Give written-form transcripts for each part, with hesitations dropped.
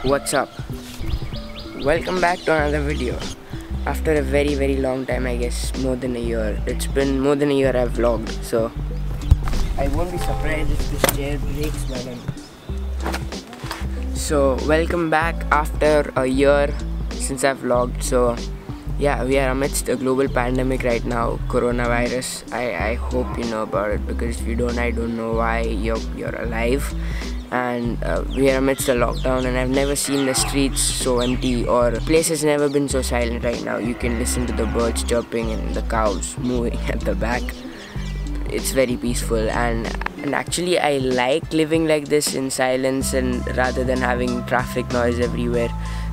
What's up? Welcome back to another video. After a very long time, I guess more than a year. It's been more than a year I've vlogged, so I won't be surprised if this chair breaks by then. So welcome back after a year since I've vlogged. So yeah, we are amidst a global pandemic right now, coronavirus. I hope you know about it, because if you don't, I don't know why you're alive. And we are amidst a lockdown, and I've never seen the streets so empty, or places never been so silent right now. You can listen to the birds chirping and the cows moving at the back. It's very peaceful, and actually I like living like this in silence, and rather than having traffic noise everywhere.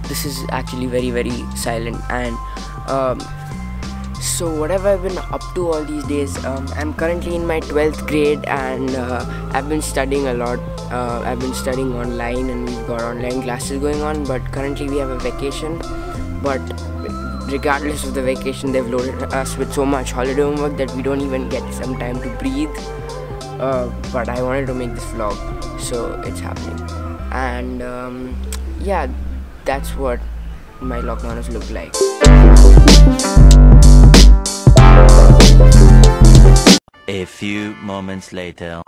This is actually very silent. And so what have I been up to all these days? I'm currently in my 12th grade, and I've been studying a lot. I've been studying online, and we've got online classes going on, but currently we have a vacation. But regardless of the vacation, they've loaded us with so much holiday homework that we don't even get some time to breathe. But I wanted to make this vlog, so it's happening. And yeah, that's what my lockdown has looked like. A few moments later.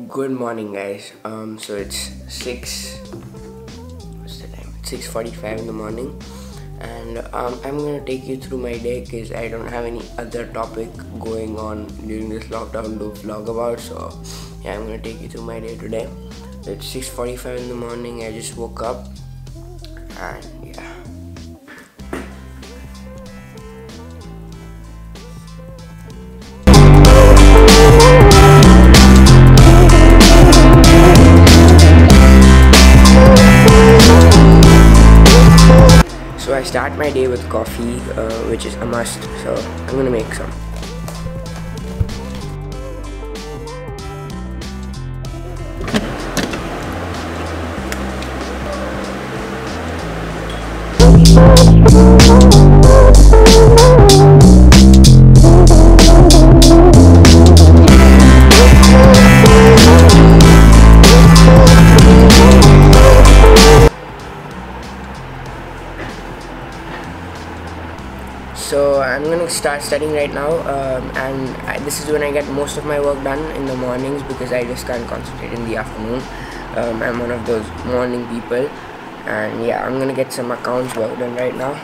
Good morning, guys. So it's 6:45 in the morning, and I'm gonna take you through my day, because I don't have any other topic going on during this lockdown to vlog about. So yeah, I'm gonna take you through my day today. It's 6:45 in the morning. I just woke up, and yeah. So I start my day with coffee, which is a must, so I'm gonna make some. So I'm gonna start studying right now, and this is when I get most of my work done, in the mornings, because I just can't concentrate in the afternoon. I'm one of those morning people, and yeah, I'm gonna get some accounts work done right now.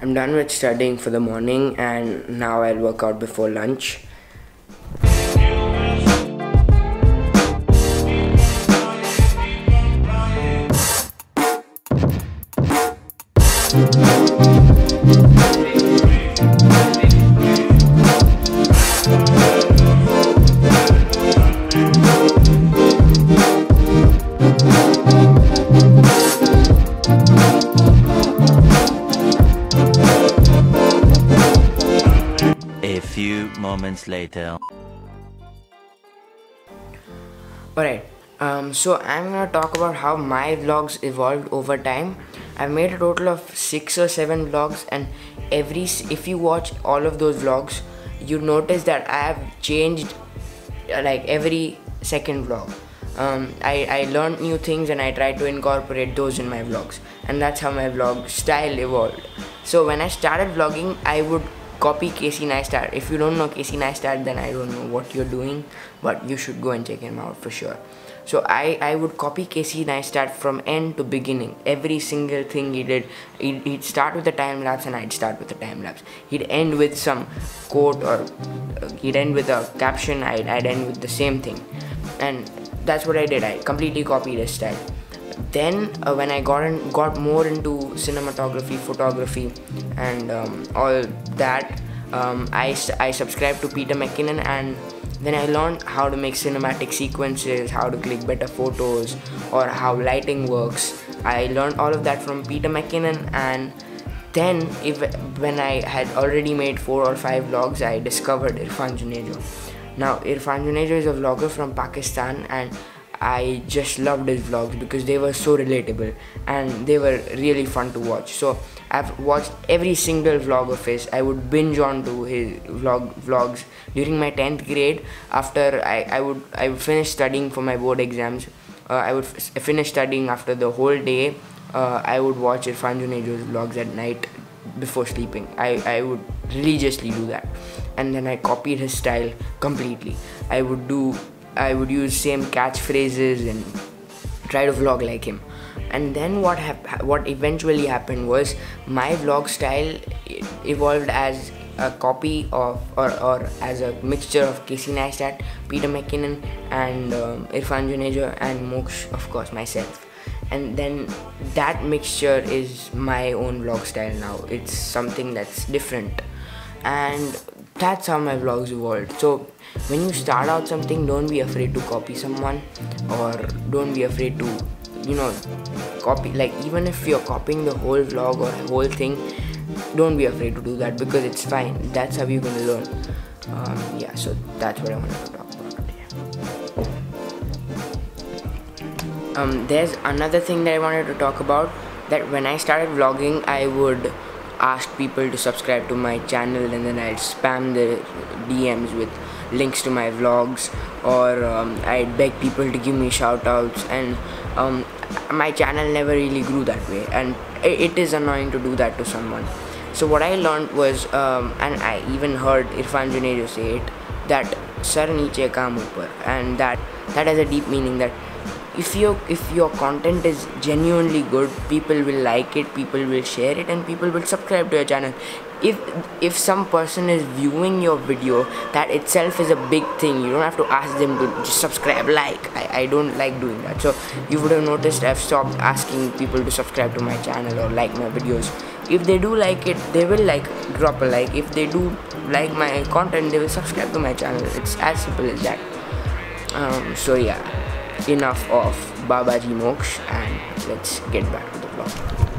I'm done with studying for the morning, and now I'll work out before lunch. A few moments later. Alright, so I'm gonna talk about how my vlogs evolved over time. I've made a total of 6 or 7 vlogs, and if you watch all of those vlogs, you notice that I have changed like every second vlog. I learned new things and I tried to incorporate those in my vlogs, and that's how my vlog style evolved. So when I started vlogging, I would copy Casey Neistat. If you don't know Casey Neistat, then I don't know what you're doing, but you should go and check him out for sure. So I would copy Casey Neistat from end to beginning. Every single thing he did, he'd start with a time lapse and I'd start with a time lapse. He'd end with some quote, or he'd end with a caption, I'd end with the same thing. And that's what I did. I completely copied his style. Then when I got more into cinematography, photography, and all that, I subscribed to Peter McKinnon, and then I learned how to make cinematic sequences, how to click better photos, or how lighting works. I learned all of that from Peter McKinnon, and then when I had already made 4 or 5 vlogs, I discovered Irfan Junejo. Now Irfan Junejo is a vlogger from Pakistan, and I just loved his vlogs because they were so relatable and they were really fun to watch. So I've watched every single vlog of his. I would binge on to his vlogs during my 10th grade. After I would finish studying for my board exams. I would finish studying after the whole day. I would watch Irfan Junejo's vlogs at night before sleeping. I would religiously do that, and then I copied his style completely. I would use same catchphrases and try to vlog like him. And then what eventually happened was my vlog style evolved as a copy of or as a mixture of Casey Neistat, Peter McKinnon, and Irfan Junejo, and Moksh, of course, myself. And then that mixture is my own vlog style now. It's something that's different, and that's how my vlogs evolved. So when you start out something, don't be afraid to copy someone, or don't be afraid to, copy. Like, even if you're copying the whole vlog or whole thing, don't be afraid to do that, because it's fine. That's how you're gonna learn. Yeah, so that's what I wanted to talk about today. There's another thing that I wanted to talk about, that when I started vlogging, I would ask people to subscribe to my channel, and then I'd spam the DMs with links to my vlogs, or I'd beg people to give me shout outs, and my channel never really grew that way, and it is annoying to do that to someone. So what I learned was, and I even heard Irfan Junejo say it, that sar niche kaam upar, and that has a deep meaning, that if your content is genuinely good, people will like it, people will share it, and people will subscribe to your channel. If some person is viewing your video, that itself is a big thing. You don't have to ask them to just subscribe, like. I don't like doing that. So you would have noticed I've stopped asking people to subscribe to my channel or like my videos. If they do like it, they will drop a like. If they do like my content, they will subscribe to my channel. It's as simple as that. So yeah, enough of Babaji Moksh, and let's get back to the vlog.